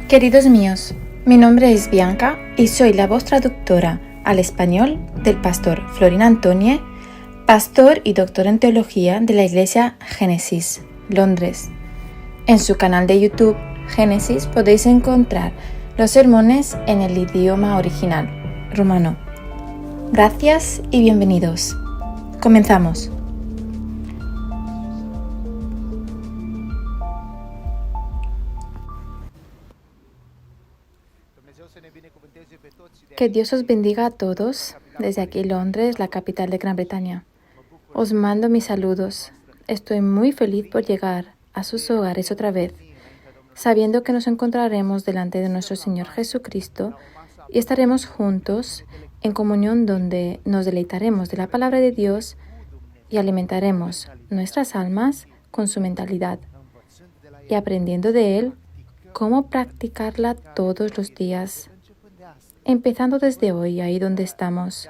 Queridos míos, mi nombre es Bianca y soy la voz traductora al español del pastor Florin Antonie, pastor y doctor en teología de la Iglesia Génesis, Londres. En su canal de YouTube, Génesis, podéis encontrar los sermones en el idioma original, rumano. Gracias y bienvenidos. Comenzamos. Que Dios os bendiga a todos desde aquí Londres, la capital de Gran Bretaña. Os mando mis saludos. Estoy muy feliz por llegar a sus hogares otra vez, sabiendo que nos encontraremos delante de nuestro Señor Jesucristo y estaremos juntos en comunión donde nos deleitaremos de la palabra de Dios y alimentaremos nuestras almas con su mentalidad y aprendiendo de Él cómo practicarla todos los días, empezando desde hoy, ahí donde estamos,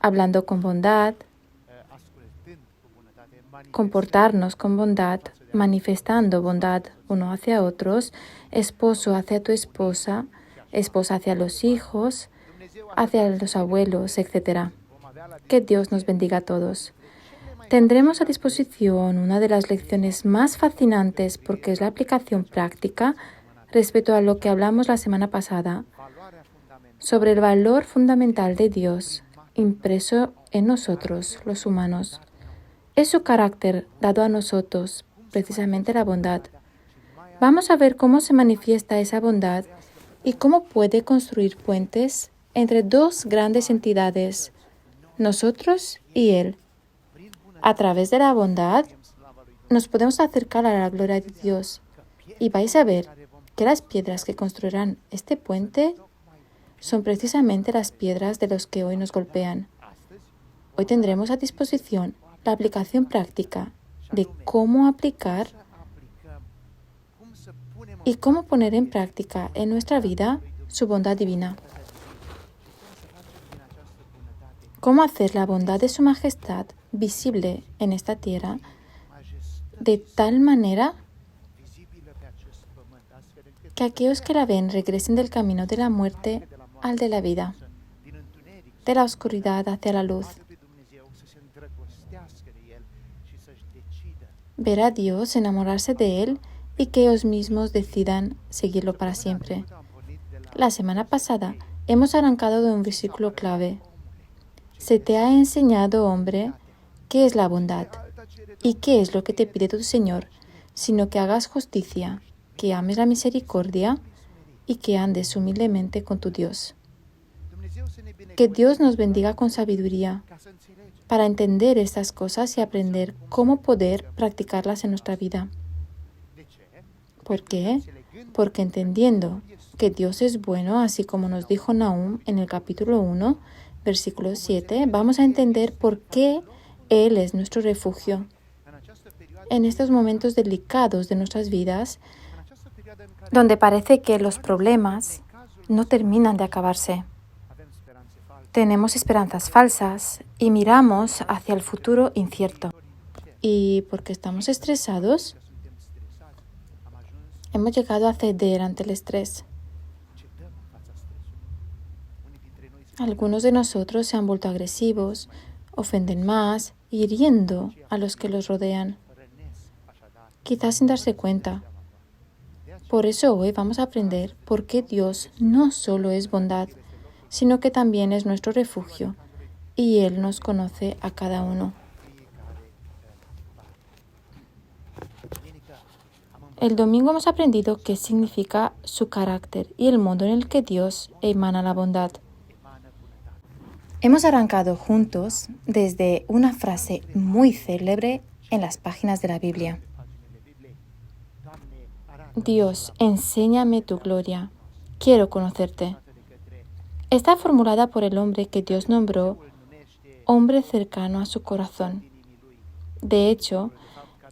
hablando con bondad, comportarnos con bondad, manifestando bondad uno hacia otros, esposo hacia tu esposa, esposa hacia los hijos, hacia los abuelos, etc. Que Dios nos bendiga a todos. Tendremos a disposición una de las lecciones más fascinantes porque es la aplicación práctica respecto a lo que hablamos la semana pasada sobre el valor fundamental de Dios impreso en nosotros, los humanos. Es su carácter dado a nosotros, precisamente la bondad. Vamos a ver cómo se manifiesta esa bondad y cómo puede construir puentes entre dos grandes entidades, nosotros y Él. A través de la bondad nos podemos acercar a la gloria de Dios y vais a ver que las piedras que construirán este puente son precisamente las piedras de los que hoy nos golpean. Hoy tendremos a disposición la aplicación práctica de cómo aplicar y cómo poner en práctica en nuestra vida su bondad divina. Cómo hacer la bondad de su majestad visible en esta tierra de tal manera que aquellos que la ven regresen del camino de la muerte al de la vida, de la oscuridad hacia la luz. Ver a Dios, enamorarse de Él y que ellos mismos decidan seguirlo para siempre. La semana pasada hemos arrancado de un versículo clave. Se te ha enseñado, hombre, qué es la bondad y qué es lo que te pide tu Señor, sino que hagas justicia, que ames la misericordia y que andes humildemente con tu Dios. Que Dios nos bendiga con sabiduría para entender estas cosas y aprender cómo poder practicarlas en nuestra vida. ¿Por qué? Porque entendiendo que Dios es bueno, así como nos dijo Nahum en el capítulo 1, versículo 7, vamos a entender por qué Él es nuestro refugio. En estos momentos delicados de nuestras vidas, donde parece que los problemas no terminan de acabarse. Tenemos esperanzas falsas y miramos hacia el futuro incierto. ¿Y por qué estamos estresados? Hemos llegado a ceder ante el estrés. Algunos de nosotros se han vuelto agresivos, ofenden más, hiriendo a los que los rodean, quizás sin darse cuenta. Por eso hoy vamos a aprender por qué Dios no solo es bondad, sino que también es nuestro refugio, y Él nos conoce a cada uno. El domingo hemos aprendido qué significa su carácter y el modo en el que Dios emana la bondad. Hemos arrancado juntos desde una frase muy célebre en las páginas de la Biblia. Dios, enséñame tu gloria. Quiero conocerte. Está formulada por el hombre que Dios nombró hombre cercano a su corazón. De hecho,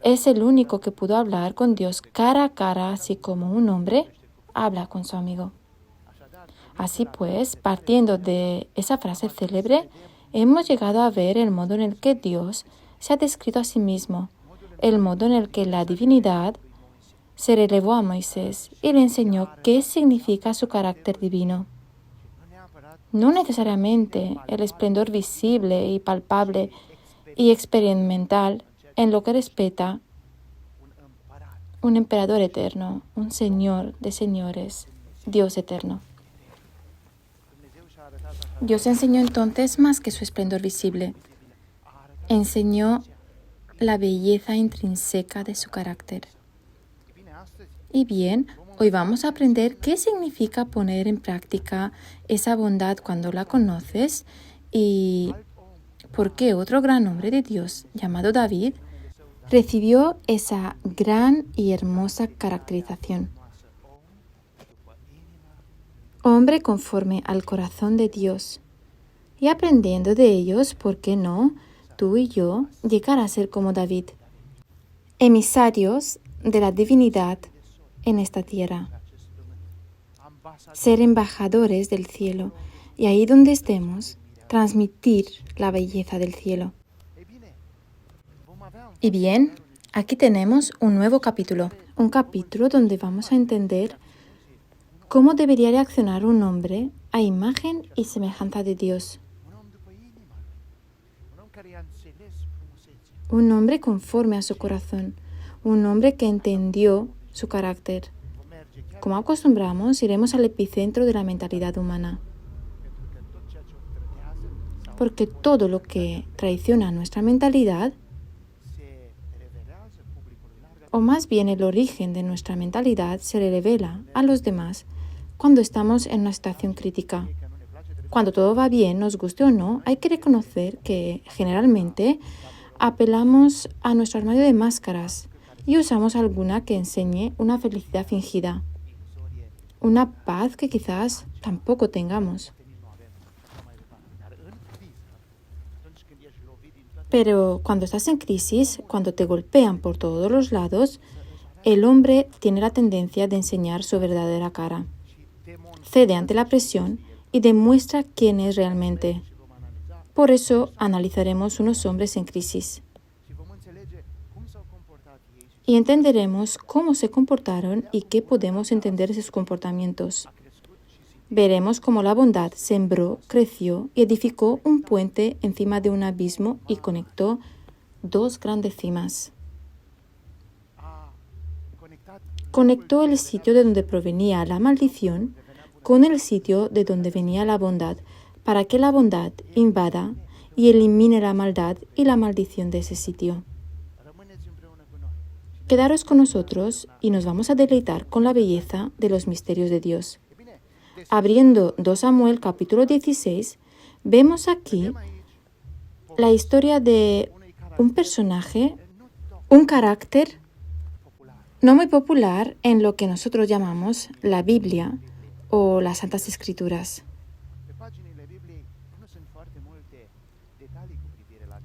es el único que pudo hablar con Dios cara a cara, así como un hombre habla con su amigo. Así pues, partiendo de esa frase célebre, hemos llegado a ver el modo en el que Dios se ha descrito a sí mismo, el modo en el que la divinidad se relevó a Moisés y le enseñó qué significa su carácter divino. No necesariamente el esplendor visible y palpable y experimental en lo que respecta un emperador eterno, un señor de señores, Dios eterno. Dios enseñó entonces más que su esplendor visible. Enseñó la belleza intrínseca de su carácter. Y bien, hoy vamos a aprender qué significa poner en práctica esa bondad cuando la conoces y por qué otro gran hombre de Dios, llamado David, recibió esa gran y hermosa caracterización. Hombre conforme al corazón de Dios. Y aprendiendo de ellos, ¿por qué no? Tú y yo llegar a ser como David, emisarios de la divinidad en esta tierra, ser embajadores del cielo y ahí donde estemos, transmitir la belleza del cielo. Y bien, aquí tenemos un nuevo capítulo, un capítulo donde vamos a entender cómo debería reaccionar un hombre a imagen y semejanza de Dios. Un hombre conforme a su corazón, un hombre que entendió su carácter. Como acostumbramos, iremos al epicentro de la mentalidad humana. Porque todo lo que traiciona nuestra mentalidad, o más bien el origen de nuestra mentalidad, se le revela a los demás cuando estamos en una situación crítica. Cuando todo va bien, nos guste o no, hay que reconocer que generalmente apelamos a nuestro armario de máscaras y usamos alguna que enseñe una felicidad fingida, una paz que quizás tampoco tengamos. Pero cuando estás en crisis, cuando te golpean por todos los lados, el hombre tiene la tendencia de enseñar su verdadera cara. Cede ante la presión y demuestra quién es realmente. Por eso analizaremos unos hombres en crisis. Y entenderemos cómo se comportaron y qué podemos entender de sus comportamientos. Veremos cómo la bondad sembró, creció y edificó un puente encima de un abismo y conectó dos grandes cimas. Conectó el sitio de donde provenía la maldición con el sitio de donde venía la bondad, para que la bondad invada y elimine la maldad y la maldición de ese sitio. Quedaros con nosotros y nos vamos a deleitar con la belleza de los misterios de Dios. Abriendo 2 Samuel capítulo 16, vemos aquí la historia de un personaje, un carácter no muy popular en lo que nosotros llamamos la Biblia o las Santas Escrituras.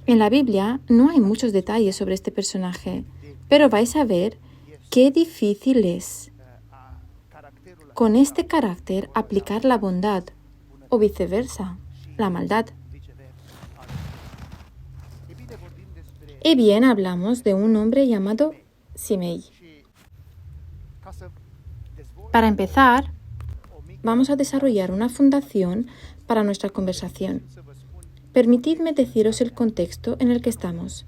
En la Biblia no hay muchos detalles sobre este personaje, pero vais a ver qué difícil es con este carácter aplicar la bondad o viceversa, la maldad. Y bien, hablamos de un hombre llamado Simei. Para empezar, vamos a desarrollar una fundación para nuestra conversación. Permitidme deciros el contexto en el que estamos.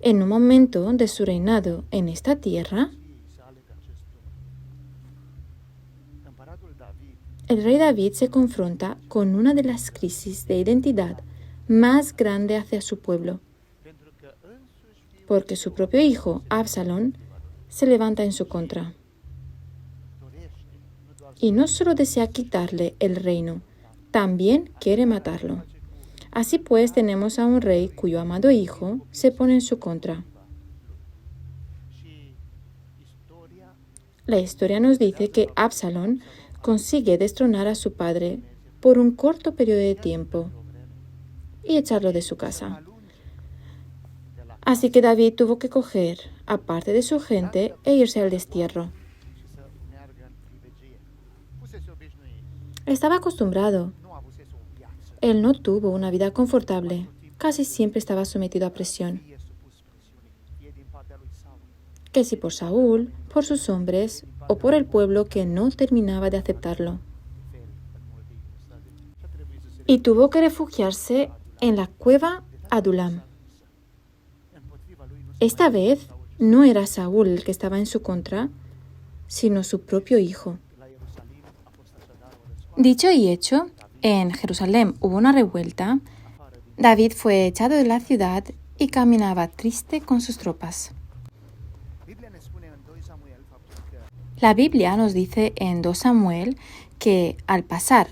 En un momento de su reinado en esta tierra, el rey David se confronta con una de las crisis de identidad más grande hacia su pueblo, porque su propio hijo, Absalón, se levanta en su contra. Y no solo desea quitarle el reino, también quiere matarlo. Así pues, tenemos a un rey cuyo amado hijo se pone en su contra. La historia nos dice que Absalón consigue destronar a su padre por un corto periodo de tiempo y echarlo de su casa. Así que David tuvo que coger a parte de su gente e irse al destierro. Estaba acostumbrado. Él no tuvo una vida confortable. Casi siempre estaba sometido a presión. que si por Saúl, por sus hombres o por el pueblo que no terminaba de aceptarlo. Y tuvo que refugiarse en la cueva Adulam. Esta vez no era Saúl el que estaba en su contra, sino su propio hijo. Dicho y hecho, en Jerusalén hubo una revuelta. David fue echado de la ciudad y caminaba triste con sus tropas. La Biblia nos dice en 2 Samuel que al pasar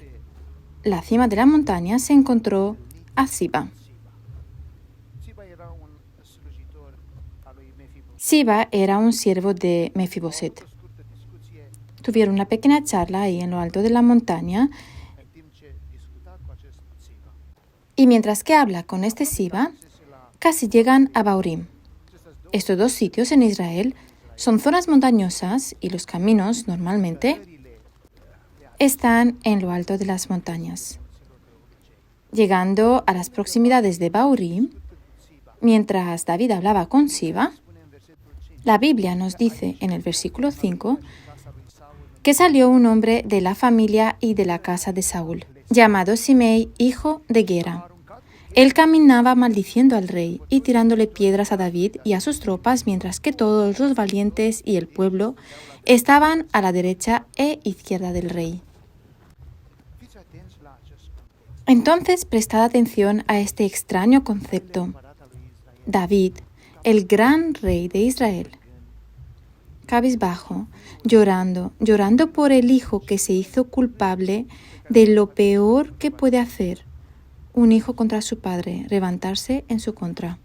la cima de la montaña se encontró a Siba. Siba era un siervo de Mefiboset. Tuvieron una pequeña charla ahí en lo alto de la montaña y mientras que habla con este Siba, casi llegan a Baurim. Estos 2 sitios en Israel son zonas montañosas y los caminos normalmente están en lo alto de las montañas. Llegando a las proximidades de Baurim, mientras David hablaba con Siba, la Biblia nos dice en el versículo 5 que salió un hombre de la familia y de la casa de Saúl, llamado Simei, hijo de Gera. Él caminaba maldiciendo al rey y tirándole piedras a David y a sus tropas, mientras que todos los valientes y el pueblo estaban a la derecha e izquierda del rey. Entonces, prestad atención a este extraño concepto. David, el gran rey de Israel, cabizbajo, llorando por el hijo que se hizo culpable de lo peor que puede hacer un hijo contra su padre, levantarse en su contra.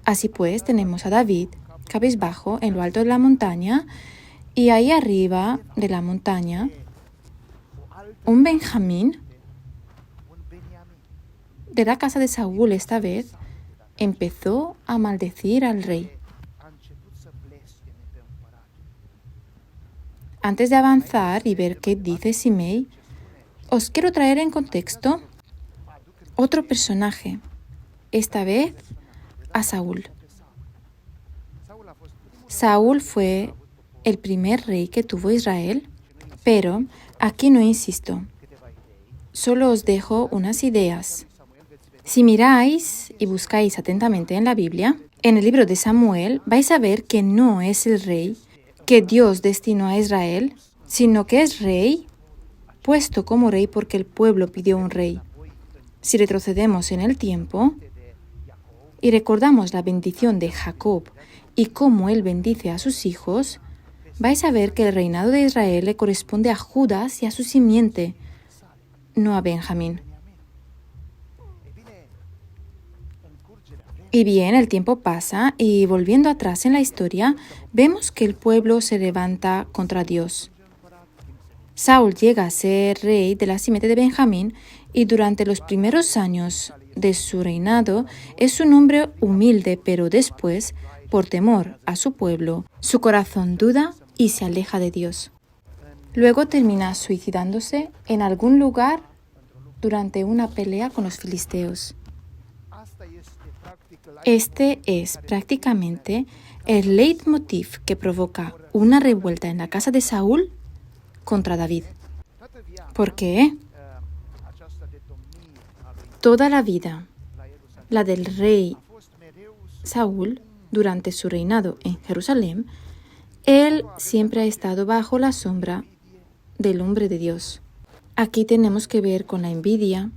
Así pues, tenemos a David, cabizbajo, en lo alto de la montaña, y ahí arriba de la montaña, un Benjamín de la casa de Saúl esta vez empezó a maldecir al rey. Antes de avanzar y ver qué dice Simei, os quiero traer en contexto otro personaje, esta vez a Saúl. Saúl fue el primer rey que tuvo Israel, pero aquí no insisto. Solo os dejo unas ideas. Si miráis y buscáis atentamente en la Biblia, en el libro de Samuel vais a ver que no es el rey que Dios destinó a Israel, sino que es rey, puesto como rey porque el pueblo pidió un rey. Si retrocedemos en el tiempo y recordamos la bendición de Jacob y cómo él bendice a sus hijos, vais a ver que el reinado de Israel le corresponde a Judas y a su simiente, no a Benjamín. Y bien, el tiempo pasa y volviendo atrás en la historia, vemos que el pueblo se levanta contra Dios. Saúl llega a ser rey de la simiente de Benjamín y durante los primeros años de su reinado es un hombre humilde, pero después, por temor a su pueblo, su corazón duda y se aleja de Dios. Luego termina suicidándose en algún lugar durante una pelea con los filisteos. Este es prácticamente el leitmotiv que provoca una revuelta en la casa de Saúl contra David. ¿Por qué? Toda la vida, la del rey Saúl, durante su reinado en Jerusalén, él siempre ha estado bajo la sombra del hombre de Dios. Aquí tenemos que ver con la envidia,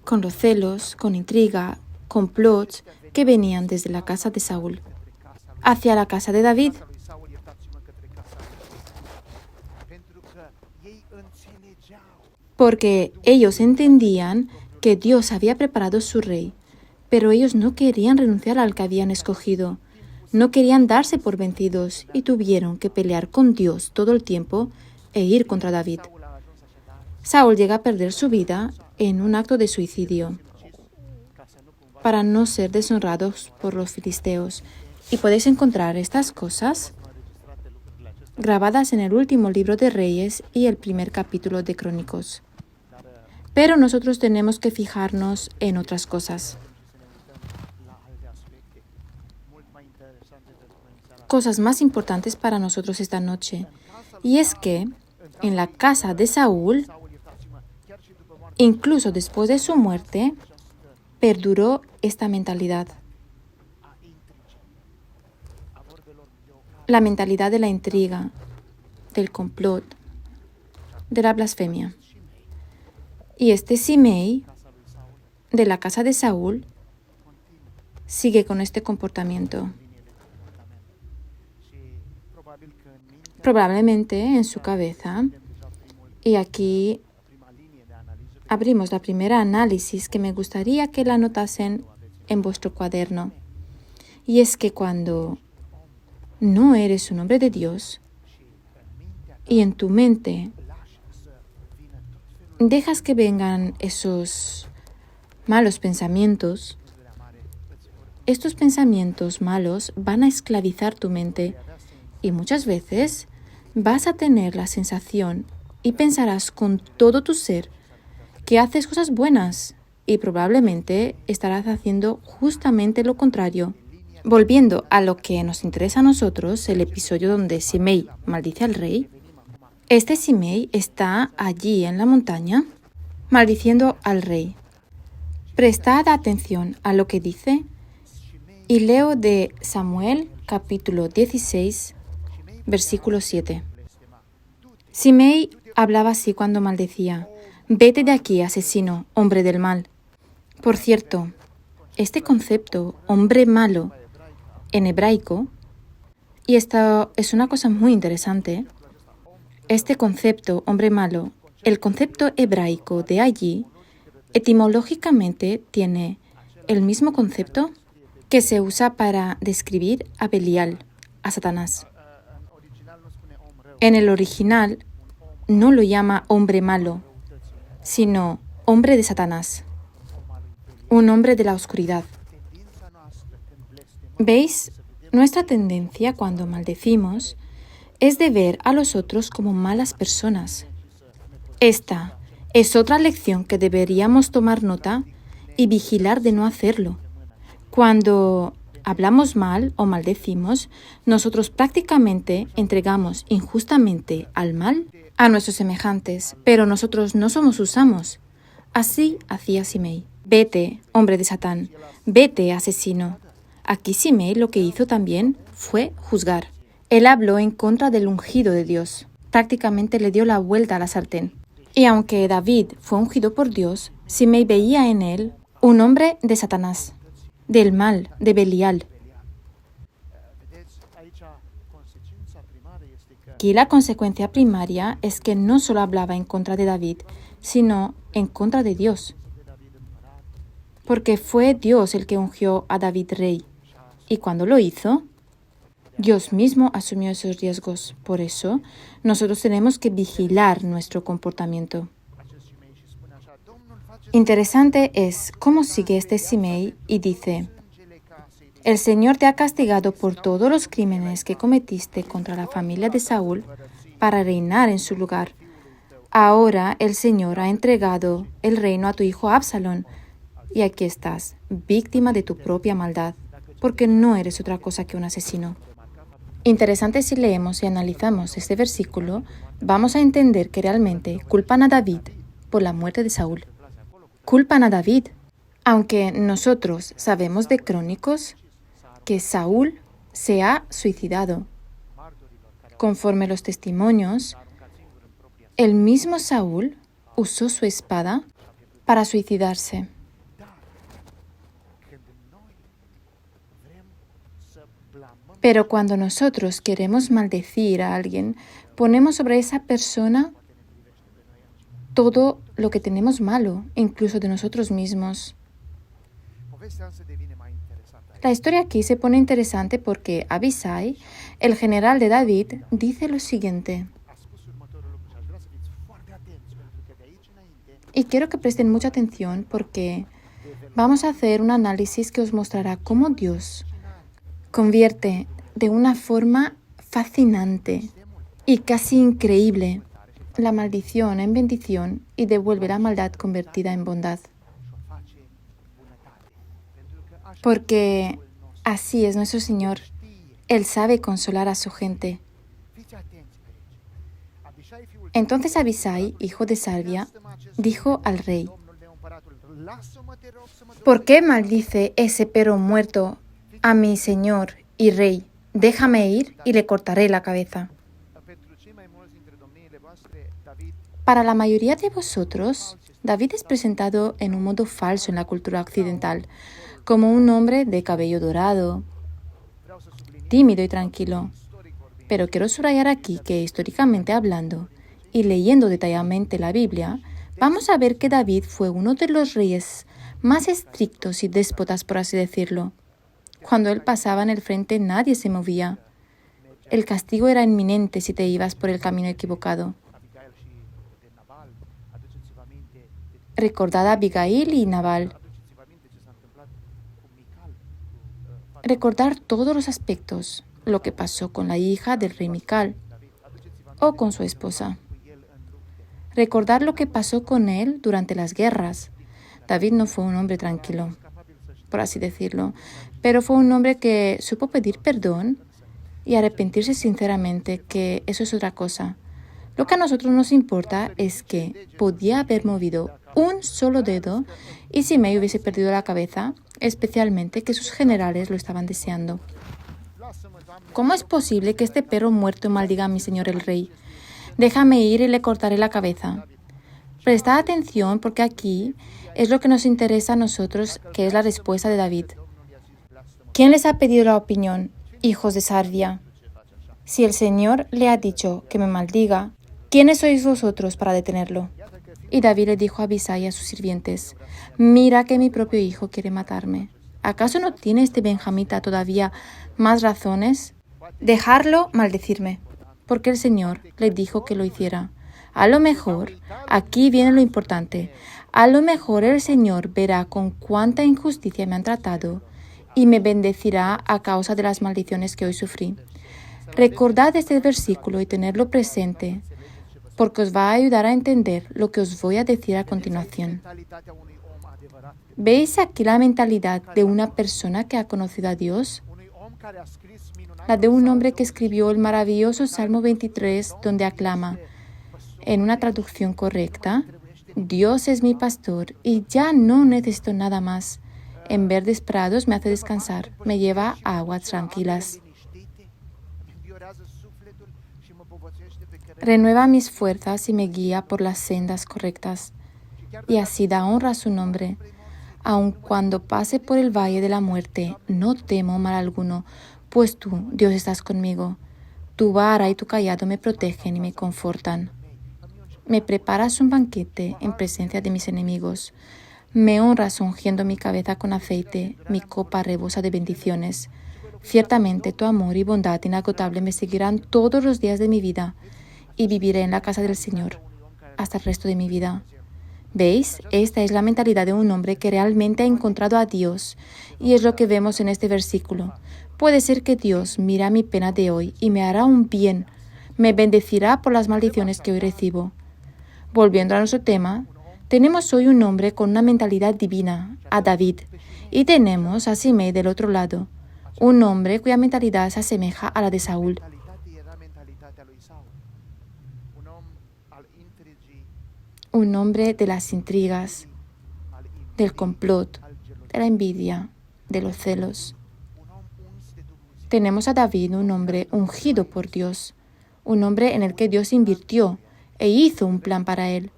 con los celos, con intriga, complots que venían desde la casa de Saúl hacia la casa de David. Porque ellos entendían que Dios había preparado su rey, pero ellos no querían renunciar al que habían escogido, no querían darse por vencidos y tuvieron que pelear con Dios todo el tiempo e ir contra David. Saúl llega a perder su vida en un acto de suicidio para no ser deshonrados por los filisteos. Y podéis encontrar estas cosas grabadas en el último libro de Reyes y el primer capítulo de Crónicos. Pero nosotros tenemos que fijarnos en otras cosas. cosas más importantes para nosotros esta noche. Y es que en la casa de Saúl, incluso después de su muerte, perduró esta mentalidad. La mentalidad de la intriga, del complot, de la blasfemia. Y este Simei, de la casa de Saúl, sigue con este comportamiento. Probablemente en su cabeza, y aquí abrimos la primera análisis que me gustaría que la anotasen en vuestro cuaderno. Y es que cuando no eres un hombre de Dios y en tu mente dejas que vengan esos malos pensamientos, estos pensamientos malos van a esclavizar tu mente y muchas veces vas a tener la sensación y pensarás con todo tu ser que haces cosas buenas y probablemente estarás haciendo justamente lo contrario. Volviendo a lo que nos interesa a nosotros, el episodio donde Simei maldice al rey, este Simei está allí en la montaña maldiciendo al rey. Prestad atención a lo que dice y leo de Samuel capítulo 16, versículo 7. Simei hablaba así cuando maldecía: «Vete de aquí, asesino, hombre del mal». Por cierto, este concepto, hombre malo, en hebraico, y esto es una cosa muy interesante, este concepto, hombre malo, el concepto hebraico de allí, etimológicamente tiene el mismo concepto que se usa para describir a Belial, a Satanás. En el original no lo llama hombre malo, sino hombre de Satanás, un hombre de la oscuridad. ¿Veis? Nuestra tendencia cuando maldecimos es de ver a los otros como malas personas. Esta es otra lección que deberíamos tomar nota y vigilar de no hacerlo. Cuando hablamos mal o maldecimos, nosotros prácticamente entregamos injustamente al mal a nuestros semejantes, pero nosotros no somos sus amos. Así hacía Simei. Vete, hombre de Satán, vete, asesino. Aquí Simei lo que hizo también fue juzgar. Él habló en contra del ungido de Dios. Prácticamente le dio la vuelta a la sartén. Y aunque David fue ungido por Dios, Simei veía en él un hombre de Satanás, del mal, de Belial. Aquí la consecuencia primaria es que no solo hablaba en contra de David, sino en contra de Dios. Porque fue Dios el que ungió a David rey. Y cuando lo hizo, Dios mismo asumió esos riesgos. Por eso, nosotros tenemos que vigilar nuestro comportamiento. Interesante es cómo sigue este Simei y dice: «El Señor te ha castigado por todos los crímenes que cometiste contra la familia de Saúl para reinar en su lugar. Ahora el Señor ha entregado el reino a tu hijo Absalón, y aquí estás, víctima de tu propia maldad, porque no eres otra cosa que un asesino». Interesante, si leemos y analizamos este versículo, vamos a entender que realmente culpan a David por la muerte de Saúl. Culpan a David, aunque nosotros sabemos de Crónicos que Saúl se ha suicidado. Conforme los testimonios, el mismo Saúl usó su espada para suicidarse. Pero cuando nosotros queremos maldecir a alguien, ponemos sobre esa persona todo lo que tenemos malo, incluso de nosotros mismos. La historia aquí se pone interesante porque Abisai, el general de David, dice lo siguiente. Y quiero que presten mucha atención porque vamos a hacer un análisis que os mostrará cómo Dios convierte de una forma fascinante y casi increíble la maldición en bendición y devuelve la maldad convertida en bondad. Porque Así es nuestro Señor. Él sabe consolar a su gente. Entonces Abisai, hijo de Sarvia, dijo al rey: ¿por qué maldice ese perro muerto a mi señor y rey? Déjame ir y le cortaré la cabeza. Para la mayoría de vosotros, David es presentado en un modo falso en la cultura occidental, como un hombre de cabello dorado, tímido y tranquilo. Pero quiero subrayar aquí que, históricamente hablando y leyendo detalladamente la Biblia, vamos a ver que David fue uno de los reyes más estrictos y déspotas, por así decirlo. Cuando él pasaba en el frente, nadie se movía. El castigo era inminente si te ibas por el camino equivocado. Recordad a Abigail y Nabal. Recordar todos los aspectos, lo que pasó con la hija del rey Mical o con su esposa. Recordar lo que pasó con él durante las guerras. David no fue un hombre tranquilo, por así decirlo, pero fue un hombre que supo pedir perdón y arrepentirse sinceramente, que eso es otra cosa. Lo que a nosotros nos importa es que podía haber movido un solo dedo y Simei hubiese perdido la cabeza, especialmente que sus generales lo estaban deseando. ¿Cómo es posible que este perro muerto maldiga a mi señor el rey? Déjame ir y le cortaré la cabeza. Prestad atención porque aquí es lo que nos interesa a nosotros, que es la respuesta de David. ¿Quién les ha pedido la opinión, hijos de Sarvia? Si el Señor le ha dicho que me maldiga, ¿quiénes sois vosotros para detenerlo? Y David le dijo a Abisai y a sus sirvientes: mira que mi propio hijo quiere matarme. ¿Acaso no tiene este benjamita todavía más razones? Dejarlo maldecirme, porque el Señor le dijo que lo hiciera. A lo mejor, aquí viene lo importante, a lo mejor el Señor verá con cuánta injusticia me han tratado y me bendecirá a causa de las maldiciones que hoy sufrí. Recordad este versículo y tenerlo presente, porque os va a ayudar a entender lo que os voy a decir a continuación. ¿Veis aquí la mentalidad de una persona que ha conocido a Dios? La de un hombre que escribió el maravilloso Salmo 23, donde aclama, en una traducción correcta: Dios es mi pastor y ya no necesito nada más. En verdes prados me hace descansar, me lleva a aguas tranquilas. Renueva mis fuerzas y me guía por las sendas correctas. Y así da honra a su nombre. Aun cuando pase por el valle de la muerte, no temo mal alguno, pues tú, Dios, estás conmigo. Tu vara y tu cayado me protegen y me confortan. Me preparas un banquete en presencia de mis enemigos. Me honras ungiendo mi cabeza con aceite, mi copa rebosa de bendiciones. Ciertamente tu amor y bondad inagotable me seguirán todos los días de mi vida, y viviré en la casa del Señor hasta el resto de mi vida. ¿Veis? Esta es la mentalidad de un hombre que realmente ha encontrado a Dios, y es lo que vemos en este versículo. Puede ser que Dios mira mi pena de hoy y me hará un bien, me bendecirá por las maldiciones que hoy recibo. Volviendo a nuestro tema, tenemos hoy un hombre con una mentalidad divina, a David, y tenemos a Simei del otro lado, un hombre cuya mentalidad se asemeja a la de Saúl. Un hombre de las intrigas, del complot, de la envidia, de los celos. Tenemos a David, un hombre ungido por Dios, un hombre en el que Dios invirtió e hizo un plan para él.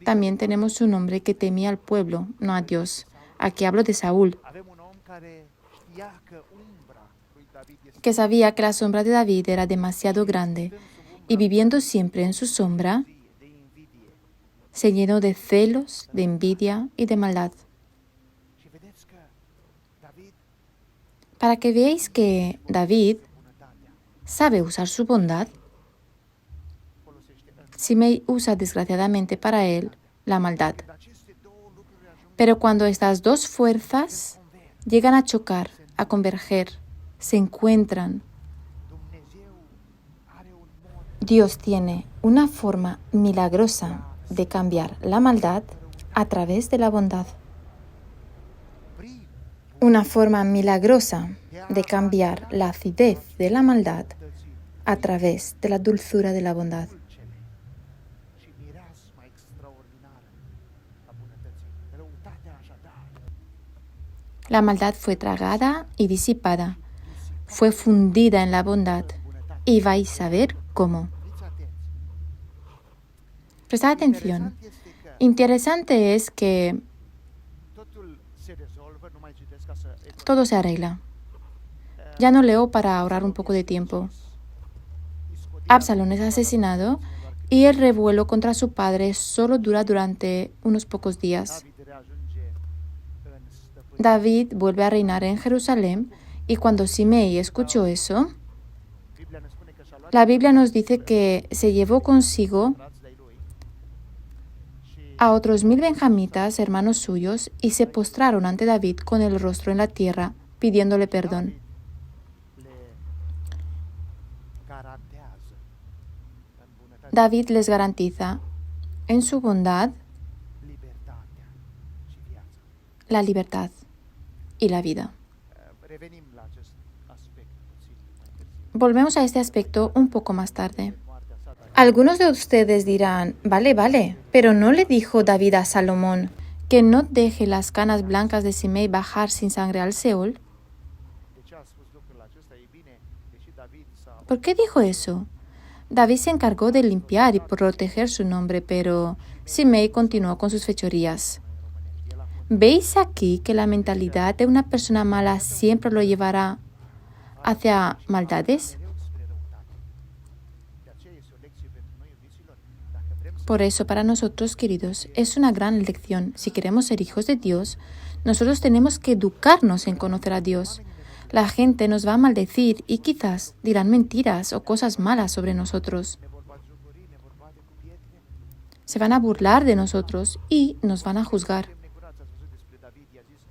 También tenemos un hombre que temía al pueblo, no a Dios. Aquí hablo de Saúl, que sabía que la sombra de David era demasiado grande y viviendo siempre en su sombra, se llenó de celos, de envidia y de maldad. Para que veáis que David sabe usar su bondad, Simei usa desgraciadamente para él la maldad. Pero cuando estas dos fuerzas llegan a chocar, a converger, se encuentran, Dios tiene una forma milagrosa de cambiar la maldad a través de la bondad. una forma milagrosa de cambiar la acidez de la maldad a través de la dulzura de la bondad. La maldad fue tragada y disipada, fue fundida en la bondad, y vais a ver cómo. Prestad atención. Interesante es que todo se arregla. Ya no leo para ahorrar un poco de tiempo. Absalón es asesinado y el revuelo contra su padre solo dura durante unos pocos días. David vuelve a reinar en Jerusalén y cuando Simei escuchó eso, la Biblia nos dice que se llevó consigo a otros 1000 benjamitas, hermanos suyos, y se postraron ante David con el rostro en la tierra, pidiéndole perdón. David les garantiza en su bondad la libertad y la vida. Volvemos a este aspecto un poco más tarde. Algunos de ustedes dirán, vale, pero ¿no le dijo David a Salomón que no deje las canas blancas de Simei bajar sin sangre al Seol? ¿Por qué dijo eso? David se encargó de limpiar y proteger su nombre, pero Simei continuó con sus fechorías. ¿Veis aquí que la mentalidad de una persona mala siempre lo llevará hacia maldades? Por eso, para nosotros, queridos, es una gran lección. Si queremos ser hijos de Dios, nosotros tenemos que educarnos en conocer a Dios. La gente nos va a maldecir y quizás dirán mentiras o cosas malas sobre nosotros. Se van a burlar de nosotros y nos van a juzgar.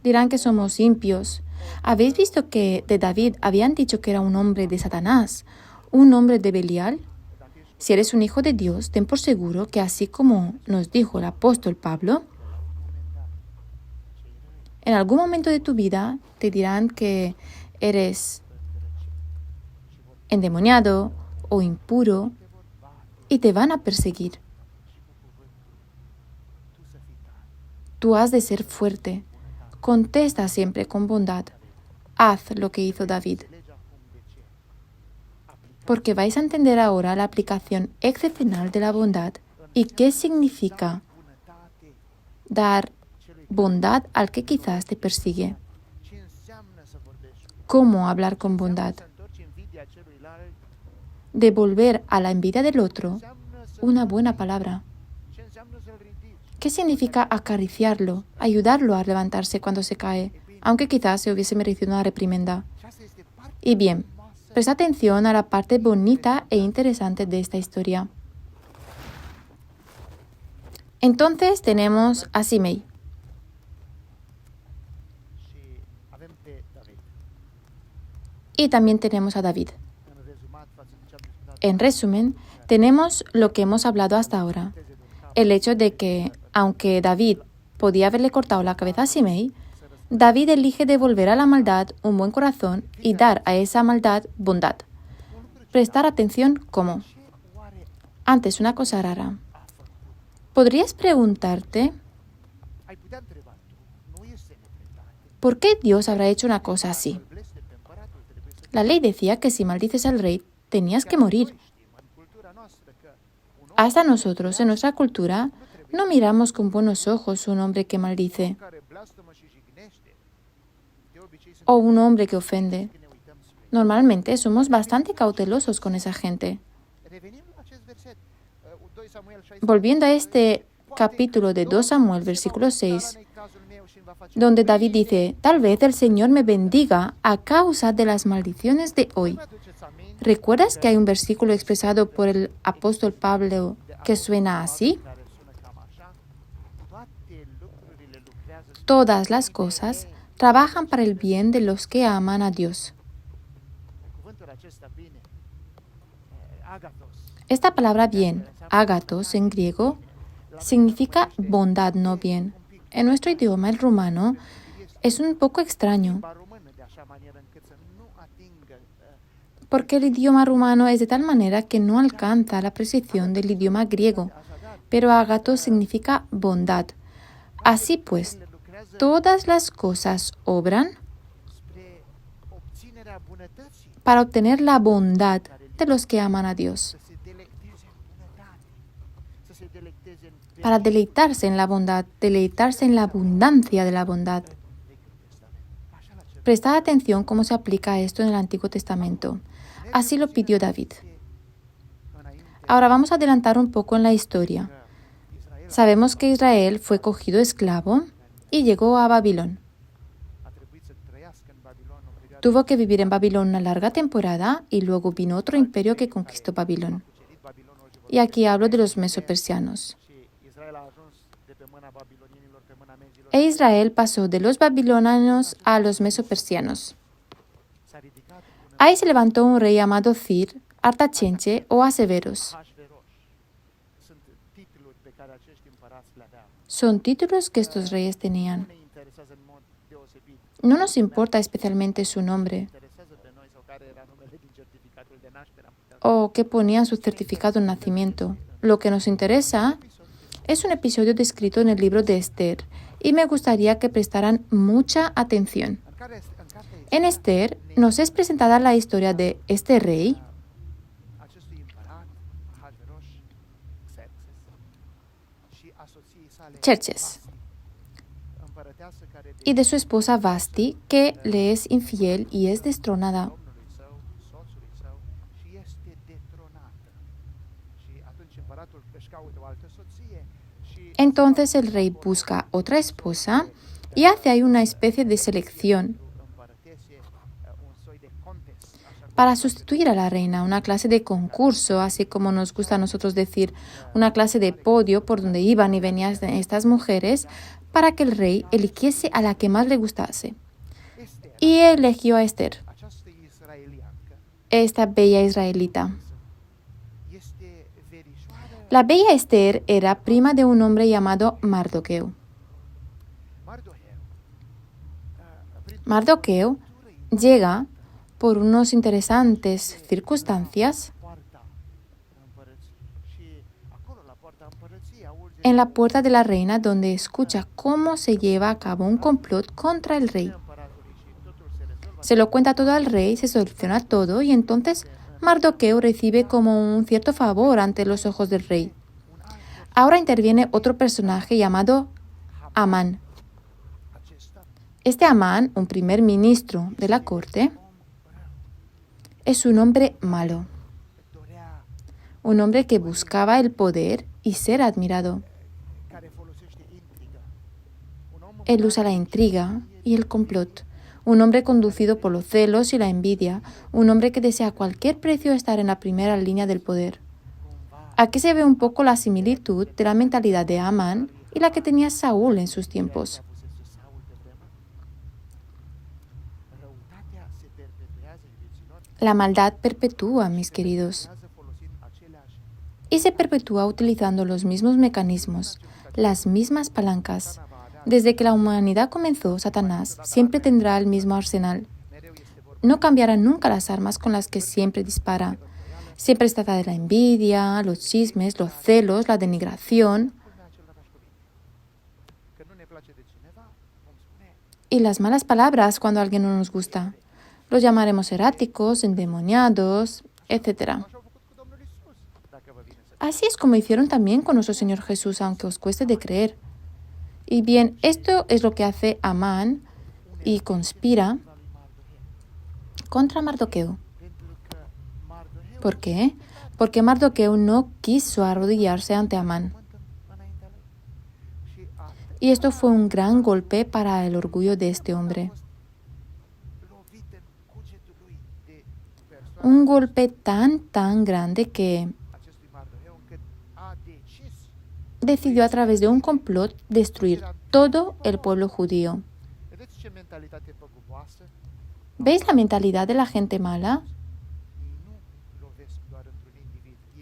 Dirán que somos impios. ¿Habéis visto que de David habían dicho que era un hombre de Satanás, un hombre de Belial? Si eres un hijo de Dios, ten por seguro que así como nos dijo el apóstol Pablo, en algún momento de tu vida te dirán que eres endemoniado o impuro y te van a perseguir. Tú has de ser fuerte. Contesta siempre con bondad. Haz lo que hizo David. Porque vais a entender ahora la aplicación excepcional de la bondad y qué significa dar bondad al que quizás te persigue. ¿Cómo hablar con bondad? Devolver a la envidia del otro una buena palabra. ¿Qué significa acariciarlo, ayudarlo a levantarse cuando se cae, aunque quizás se hubiese merecido una reprimenda? Y bien, presta atención a la parte bonita e interesante de esta historia. Entonces tenemos a Simei. Y también tenemos a David. En resumen, tenemos lo que hemos hablado hasta ahora. El hecho de que, aunque David podía haberle cortado la cabeza a Simei, David elige devolver a la maldad un buen corazón y dar a esa maldad bondad. Prestar atención cómo. Antes, una cosa rara. ¿Podrías preguntarte por qué Dios habrá hecho una cosa así? La ley decía que si maldices al rey, tenías que morir. Hasta nosotros, en nuestra cultura, no miramos con buenos ojos un hombre que maldice o un hombre que ofende. Normalmente somos bastante cautelosos con esa gente. Volviendo a este capítulo de 2 Samuel, versículo 6, donde David dice, tal vez el Señor me bendiga a causa de las maldiciones de hoy. ¿Recuerdas que hay un versículo expresado por el apóstol Pablo que suena así? Todas las cosas trabajan para el bien de los que aman a Dios. Esta palabra bien, ágatos en griego, significa bondad, no bien. En nuestro idioma, el rumano, Es un poco extraño, porque el idioma rumano es de tal manera que no alcanza la precisión del idioma griego, pero agathos significa bondad. Así pues, todas las cosas obran para obtener la bondad de los que aman a Dios, para deleitarse en la bondad, deleitarse en la abundancia de la bondad. Prestad atención cómo se aplica esto en el Antiguo Testamento. Así lo pidió David. Ahora vamos a adelantar un poco en la historia. Sabemos que Israel fue cogido esclavo y llegó a Babilón. Tuvo que vivir en Babilón una larga temporada y luego vino otro imperio que conquistó Babilón. Y aquí hablo de los mesopersianos. E Israel pasó de los babilonianos a los mesopersianos. Ahí se levantó un rey llamado Cir, Artachenche o Aseveros. Son títulos que estos reyes tenían. No nos importa especialmente su nombre o qué ponía en su certificado de nacimiento. Lo que nos interesa es un episodio descrito en el libro de Esther y me gustaría que prestaran mucha atención. En Esther nos es presentada la historia de este rey Xerxes y de su esposa Vasti, que le es infiel y es destronada. Entonces el rey busca otra esposa y hace ahí una especie de selección para sustituir a la reina, una clase de concurso, así como nos gusta a nosotros decir, una clase de podio por donde iban y venían estas mujeres para que el rey eligiese a la que más le gustase. Y eligió a Esther, esta bella israelita. La bella Esther era prima de un hombre llamado Mardoqueo. Mardoqueo llega por unas interesantes circunstancias en la puerta de la reina, donde escucha cómo se lleva a cabo un complot contra el rey. Se lo cuenta todo al rey, se soluciona todo y entonces Mardoqueo recibe como un cierto favor ante los ojos del rey. Ahora interviene otro personaje llamado Amán. Este Amán, un primer ministro de la corte, es un hombre malo, un hombre que buscaba el poder y ser admirado. Él usa la intriga y el complot, un hombre conducido por los celos y la envidia, un hombre que desea a cualquier precio estar en la primera línea del poder. Aquí se ve un poco la similitud de la mentalidad de Amán y la que tenía Saúl en sus tiempos. La maldad perpetúa, mis queridos, y se perpetúa utilizando los mismos mecanismos, las mismas palancas. Desde que la humanidad comenzó, Satanás siempre tendrá el mismo arsenal. No cambiará nunca las armas con las que siempre dispara. Siempre se trata de la envidia, los chismes, los celos, la denigración y las malas palabras cuando alguien no nos gusta. Los llamaremos eráticos, endemoniados, etc. Así es como hicieron también con nuestro Señor Jesús, aunque os cueste de creer. Y bien, esto es lo que hace Amán y conspira contra Mardoqueo. ¿Por qué? Porque Mardoqueo no quiso arrodillarse ante Amán. Y esto fue un gran golpe para el orgullo de este hombre. Un golpe tan grande que decidió a través de un complot destruir todo el pueblo judío. ¿Veis la mentalidad de la gente mala?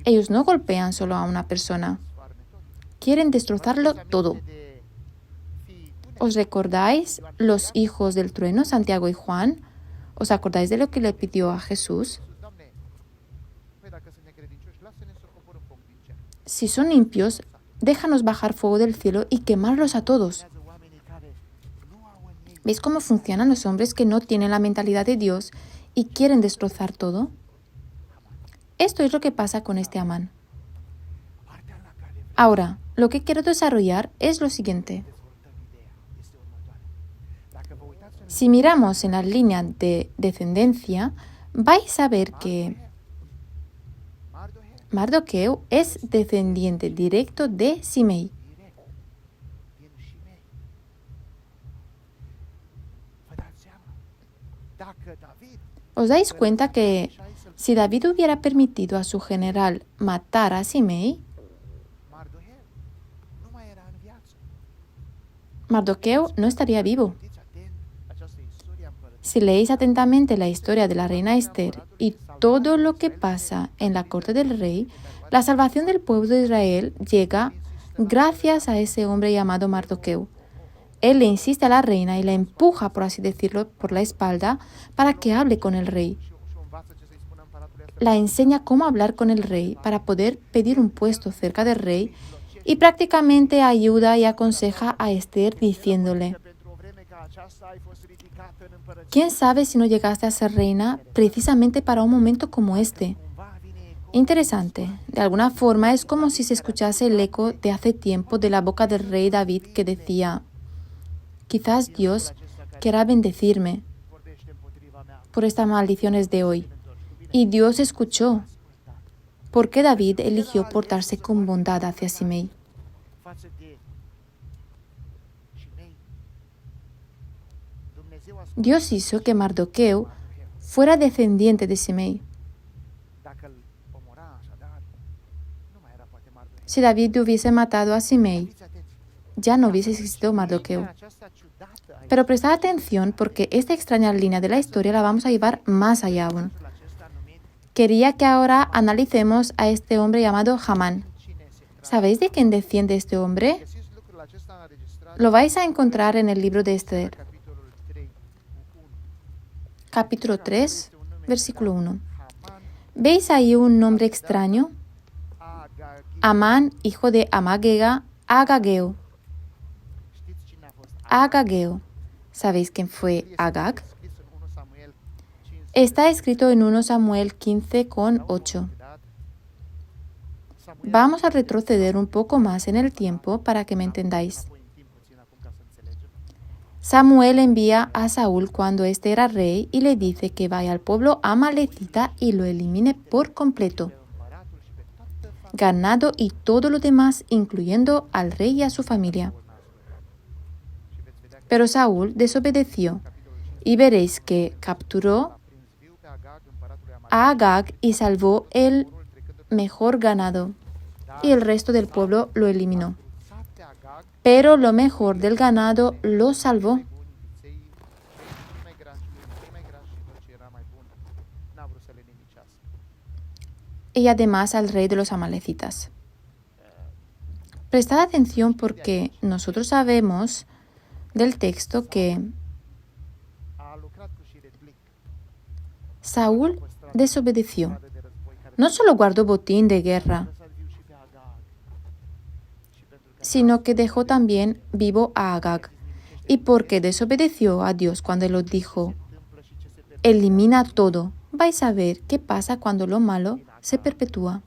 Ellos no golpean solo a una persona. Quieren destrozarlo todo. ¿Os recordáis los hijos del trueno, Santiago y Juan? ¿Os acordáis de lo que le pidió a Jesús? Si son impios, déjanos bajar fuego del cielo y quemarlos a todos. ¿Veis cómo funcionan los hombres que no tienen la mentalidad de Dios y quieren destrozar todo? Esto es lo que pasa con este Amán. Ahora, lo que quiero desarrollar es lo siguiente. Si miramos en la línea de descendencia, vais a ver que Mardoqueo es descendiente directo de Simei. ¿Os dais cuenta que si David hubiera permitido a su general matar a Simei, Mardoqueo no estaría vivo? Si leéis atentamente la historia de la reina Esther y todo lo que pasa en la corte del rey, la salvación del pueblo de Israel llega gracias a ese hombre llamado Mardoqueo. Él le insiste a la reina y la empuja, por así decirlo, por la espalda para que hable con el rey. La enseña cómo hablar con el rey para poder pedir un puesto cerca del rey y prácticamente ayuda y aconseja a Esther diciéndole: ¿quién sabe si no llegaste a ser reina precisamente para un momento como este? Interesante. De alguna forma es como si se escuchase el eco de hace tiempo de la boca del rey David que decía: quizás Dios quiera bendecirme por estas maldiciones de hoy. Y Dios escuchó. ¿Por qué David eligió portarse con bondad hacia Simei? Dios hizo que Mardoqueo fuera descendiente de Simei. Si David hubiese matado a Simei, ya no hubiese existido Mardoqueo. Pero prestad atención porque esta extraña línea de la historia la vamos a llevar más allá aún. Quería que ahora analicemos a este hombre llamado Hamán. ¿Sabéis de quién desciende este hombre? Lo vais a encontrar en el libro de Esther. Capítulo 3, versículo 1. ¿Veis ahí un nombre extraño? Amán, hijo de Amagega, Agageo. Agageo. ¿Sabéis quién fue Agag? Está escrito en 1 Samuel 15:8. Vamos a retroceder un poco más en el tiempo para que me entendáis. Samuel envía a Saúl cuando éste era rey y le dice que vaya al pueblo amalecita y lo elimine por completo. Ganado y todo lo demás, incluyendo al rey y a su familia. Pero Saúl desobedeció y veréis que capturó a Agag y salvó el mejor ganado, y el resto del pueblo lo eliminó. Pero lo mejor del ganado lo salvó. Y además al rey de los amalecitas. Prestad atención porque nosotros sabemos del texto que Saúl desobedeció. No solo guardó botín de guerra, sino que dejó también vivo a Agag. Y porque desobedeció a Dios cuando lo dijo, elimina todo, vais a ver qué pasa cuando lo malo se perpetúa.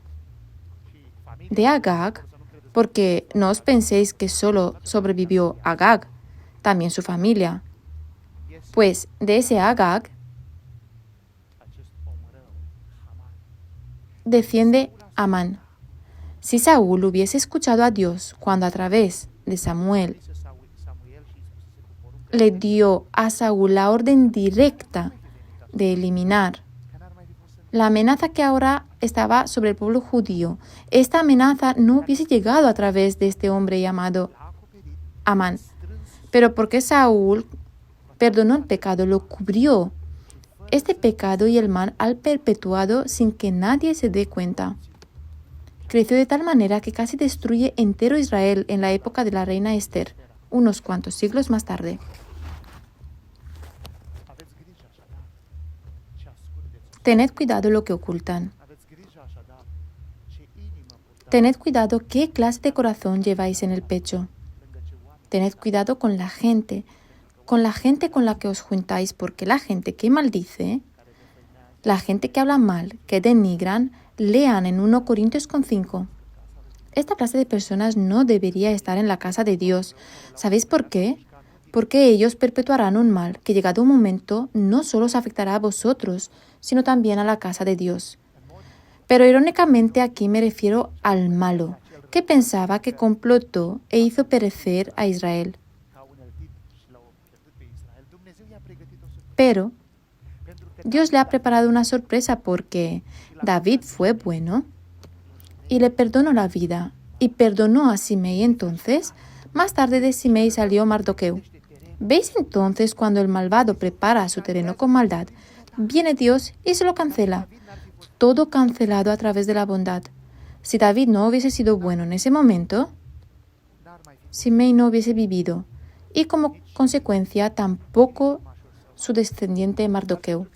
De Agag, porque no os penséis que solo sobrevivió Agag, también su familia. Pues de ese Agag desciende Amán. Si Saúl hubiese escuchado a Dios cuando a través de Samuel le dio a Saúl la orden directa de eliminar la amenaza que ahora estaba sobre el pueblo judío, esta amenaza no hubiese llegado a través de este hombre llamado Amán. Pero porque Saúl perdonó el pecado, lo cubrió. Este pecado y el mal al perpetuado sin que nadie se dé cuenta. Creció de tal manera que casi destruye entero Israel en la época de la reina Esther. unos cuantos siglos más tarde. Tened cuidado lo que ocultan. Tened cuidado qué clase de corazón lleváis en el pecho. Tened cuidado con la gente con la que os juntáis, porque la gente que maldice, la gente que habla mal, que denigran, lean en 1 Corintios 5. Esta clase de personas no debería estar en la casa de Dios. ¿Sabéis por qué? Porque ellos perpetuarán un mal que, llegado un momento, no solo os afectará a vosotros, sino también a la casa de Dios. Pero irónicamente aquí me refiero al malo, que pensaba que complotó e hizo perecer a Israel. Pero Dios le ha preparado una sorpresa porque David fue bueno y le perdonó la vida y perdonó a Simei. Entonces, más tarde de Simei salió Mardoqueo. ¿Veis entonces cuando el malvado prepara su terreno con maldad? Viene Dios y se lo cancela. Todo cancelado a través de la bondad. Si David no hubiese sido bueno en ese momento, Simei no hubiese vivido y como consecuencia tampoco su descendiente Mardoqueo.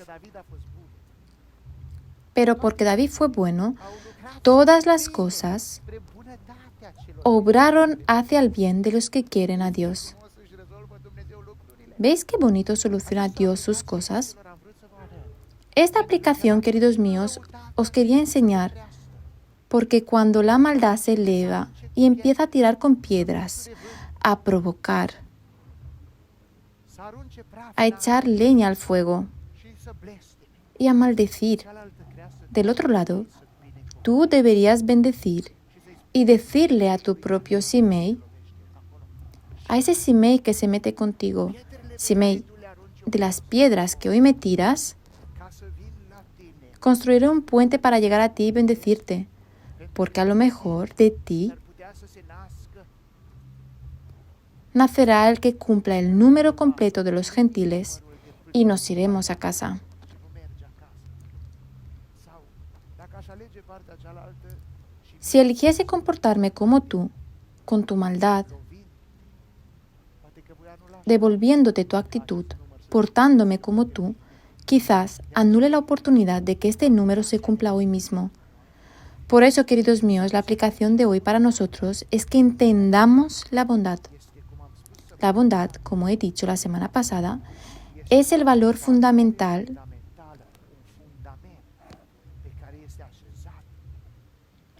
Pero porque David fue bueno, todas las cosas obraron hacia el bien de los que quieren a Dios. ¿Veis qué bonito soluciona Dios sus cosas? Esta aplicación, queridos míos, os quería enseñar porque cuando la maldad se eleva y empieza a tirar con piedras, a provocar, a echar leña al fuego y a maldecir, del otro lado, tú deberías bendecir y decirle a tu propio Simei, a ese Simei que se mete contigo, Simei, de las piedras que hoy me tiras, construiré un puente para llegar a ti y bendecirte, porque a lo mejor de ti nacerá el que cumpla el número completo de los gentiles y nos iremos a casa. Si eligiese comportarme como tú, con tu maldad, devolviéndote tu actitud, portándome como tú, quizás anule la oportunidad de que este número se cumpla hoy mismo. Por eso, queridos míos, la aplicación de hoy para nosotros es que entendamos la bondad. La bondad, como he dicho la semana pasada, es el valor fundamental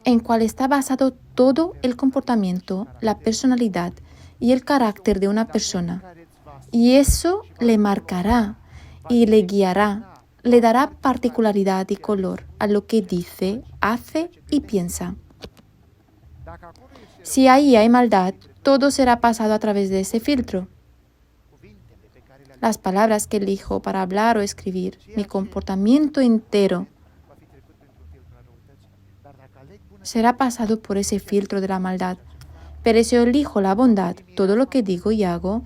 en cual está basado todo el comportamiento, la personalidad y el carácter de una persona. Y eso le marcará y le guiará, le dará particularidad y color a lo que dice, hace y piensa. Si ahí hay maldad, todo será pasado a través de ese filtro. Las palabras que elijo para hablar o escribir, mi comportamiento entero, será pasado por ese filtro de la maldad. Pero si elijo la bondad, todo lo que digo y hago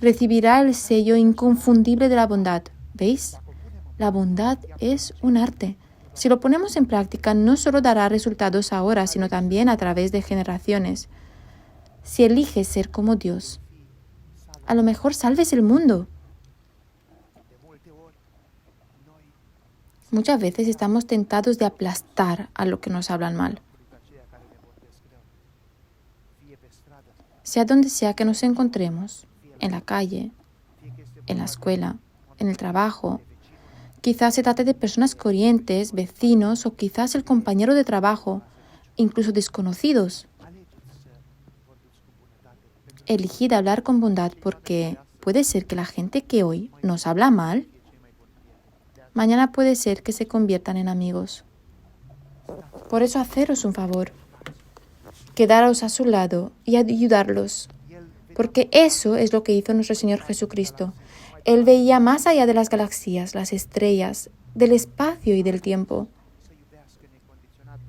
recibirá el sello inconfundible de la bondad. ¿Veis? La bondad es un arte. Si lo ponemos en práctica, no solo dará resultados ahora, sino también a través de generaciones. Si eliges ser como Dios, a lo mejor salves el mundo. Muchas veces estamos tentados de aplastar a los que nos hablan mal. Sea donde sea que nos encontremos, en la calle, en la escuela, en el trabajo, quizás se trate de personas corrientes, vecinos o quizás el compañero de trabajo, incluso desconocidos. Elegid hablar con bondad porque puede ser que la gente que hoy nos habla mal, mañana puede ser que se conviertan en amigos. Por eso haceros un favor, quedaros a su lado y ayudarlos, porque eso es lo que hizo nuestro Señor Jesucristo. Él veía más allá de las galaxias, las estrellas, del espacio y del tiempo.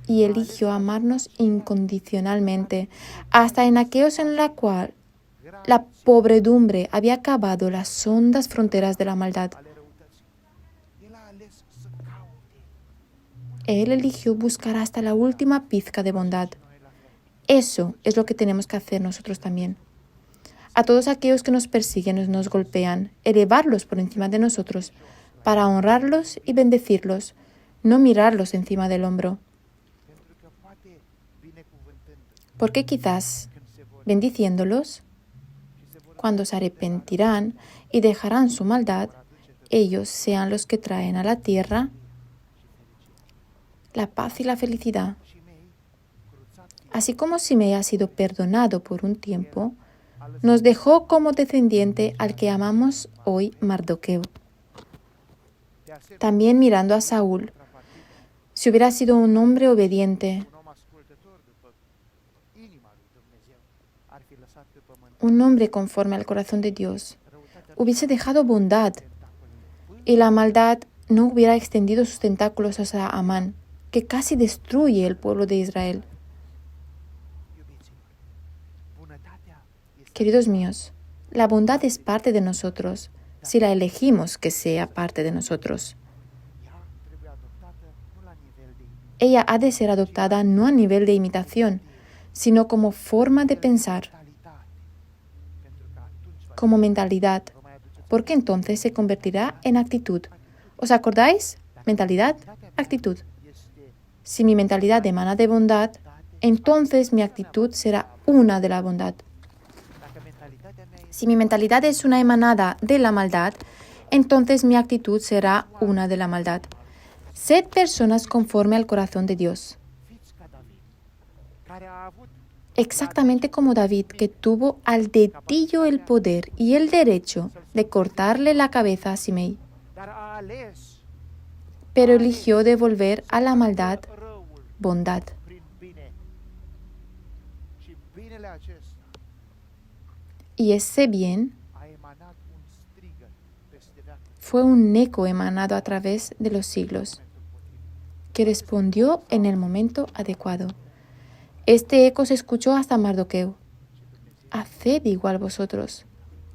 Y eligió amarnos incondicionalmente, hasta en aquellos en la cual la pobredumbre había acabado las hondas fronteras de la maldad. Él eligió buscar hasta la última pizca de bondad. Eso es lo que tenemos que hacer nosotros también. a todos aquellos que nos persiguen y nos golpean, elevarlos por encima de nosotros, para honrarlos y bendecirlos, no mirarlos encima del hombro. Porque quizás, bendiciéndolos, cuando se arrepentirán y dejarán su maldad, ellos sean los que traen a la tierra la paz y la felicidad. Así como Simei ha sido perdonado por un tiempo, nos dejó como descendiente al que llamamos hoy Mardoqueo. También mirando a Saúl, si hubiera sido un hombre obediente, un hombre conforme al corazón de Dios, hubiese dejado bondad y la maldad no hubiera extendido sus tentáculos hacia Amán, que casi destruye el pueblo de Israel. Queridos míos, la bondad es parte de nosotros, si la elegimos que sea parte de nosotros. Ella ha de ser adoptada no a nivel de imitación, sino como forma de pensar, como mentalidad, porque entonces se convertirá en actitud. ¿Os acordáis? Mentalidad, actitud. Si mi mentalidad emana de bondad, entonces mi actitud será una de la bondad. Si mi mentalidad es una emanada de la maldad, entonces mi actitud será una de la maldad. Sed personas conforme al corazón de Dios. Exactamente como David, que tuvo al dedillo el poder y el derecho de cortarle la cabeza a Simei, pero eligió devolver a la maldad bondad. Y ese bien fue un eco emanado a través de los siglos, que respondió en el momento adecuado. Este eco se escuchó hasta Mardoqueo. Haced igual vosotros,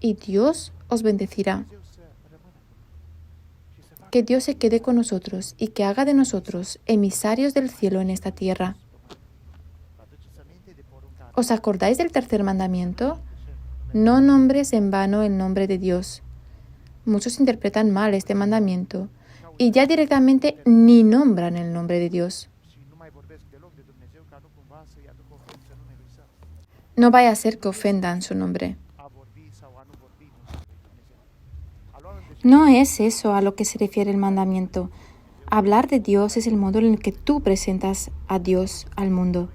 y Dios os bendecirá. Que Dios se quede con nosotros y que haga de nosotros emisarios del cielo en esta tierra. ¿Os acordáis del tercer mandamiento? No nombres en vano el nombre de Dios. Muchos interpretan mal este mandamiento y ya directamente ni nombran el nombre de Dios. No vaya a ser que ofendan su nombre. No es eso a lo que se refiere el mandamiento. Hablar de Dios es el modo en el que tú presentas a Dios al mundo.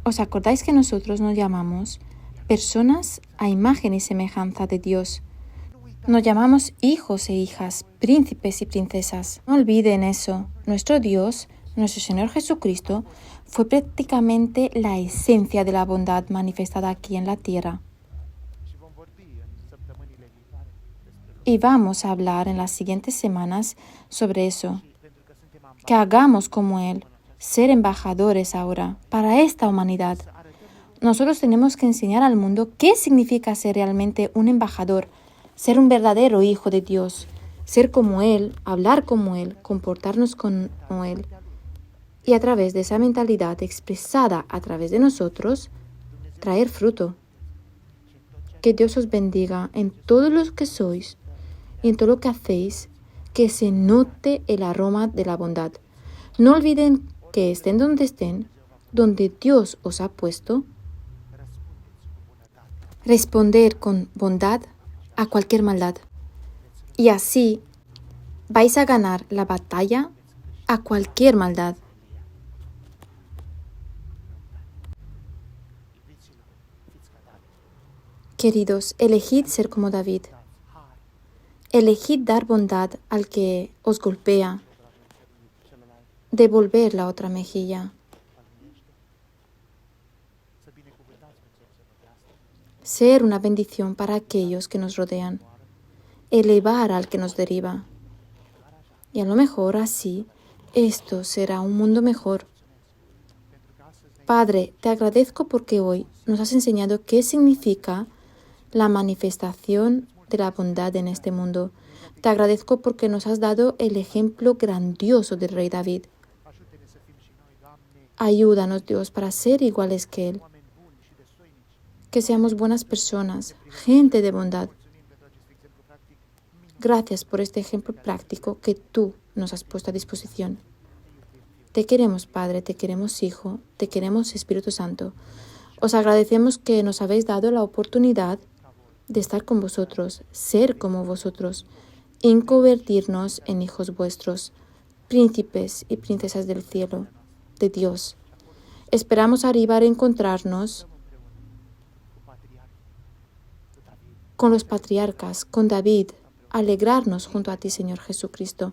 ¿Os acordáis que nosotros nos llamamos personas a imagen y semejanza de Dios? Nos llamamos hijos e hijas, príncipes y princesas. No olviden eso. Nuestro Dios, nuestro Señor Jesucristo, fue prácticamente la esencia de la bondad manifestada aquí en la tierra. Y vamos a hablar en las siguientes semanas sobre eso. Que hagamos como Él, ser embajadores ahora para esta humanidad. Nosotros tenemos que enseñar al mundo qué significa ser realmente un embajador, ser un verdadero hijo de Dios, ser como Él, hablar como Él, comportarnos como Él. Y a través de esa mentalidad expresada a través de nosotros, traer fruto. Que Dios os bendiga en todo lo que sois y en todo lo que hacéis, que se note el aroma de la bondad. No olviden que estén donde Dios os ha puesto, responder con bondad a cualquier maldad. Y así vais a ganar la batalla a cualquier maldad. Queridos, elegid ser como David. Elegid dar bondad al que os golpea, devolver la otra mejilla. Ser una bendición para aquellos que nos rodean, elevar al que nos deriva. Y a lo mejor así, esto será un mundo mejor. Padre, te agradezco porque hoy nos has enseñado qué significa la manifestación de la bondad en este mundo. Te agradezco porque nos has dado el ejemplo grandioso del rey David. Ayúdanos, Dios, para ser iguales que Él. Que seamos buenas personas, gente de bondad. Gracias por este ejemplo práctico que tú nos has puesto a disposición. Te queremos, Padre, te queremos, Hijo, te queremos, Espíritu Santo. Os agradecemos que nos habéis dado la oportunidad de estar con vosotros, ser como vosotros, y convertirnos en hijos vuestros, príncipes y princesas del cielo, de Dios. Esperamos arribar a encontrarnos con los patriarcas, con David, alegrarnos junto a ti, Señor Jesucristo.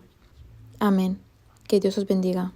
Amén. Que Dios os bendiga.